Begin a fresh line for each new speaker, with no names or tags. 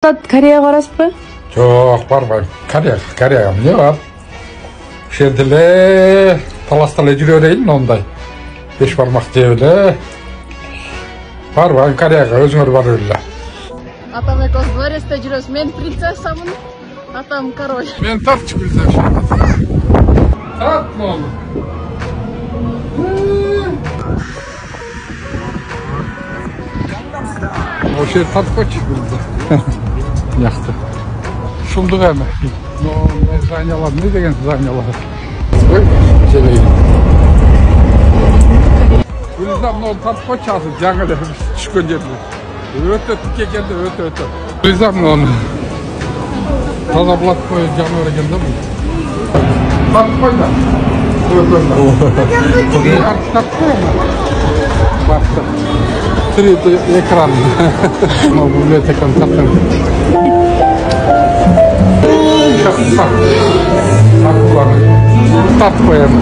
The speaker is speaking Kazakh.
Kореyaga barasызбы?
Жоқ, барбайм. Кореяга эмне бар? Ошол жерде эле таласта эле жүрө берейин, ондай. Беш бармак жеп эле. Барбайм Кореяга, өзүңөр барып эле.
Атам экөөбүз дворецте жүрөбүз. Мен принцессамын, атам король.
Мен тартчы принцесса. Тарт болду. Ошол жер тарткочу билди. Яқты. Шумдук эми. Но зданиялар не деген зданиялар? Ой, желейин. Туристам тарткочу азыр жаңы эле түшкөн жерде. Өтө тик экенде, өтө. Туристам таза булат кой жаныбар экен да бул. Тарткой да. Коги тарткой. Бакты. 3D экран. Но библиотеканы таптым. Сейчас так. Так, ладно. Так, поем.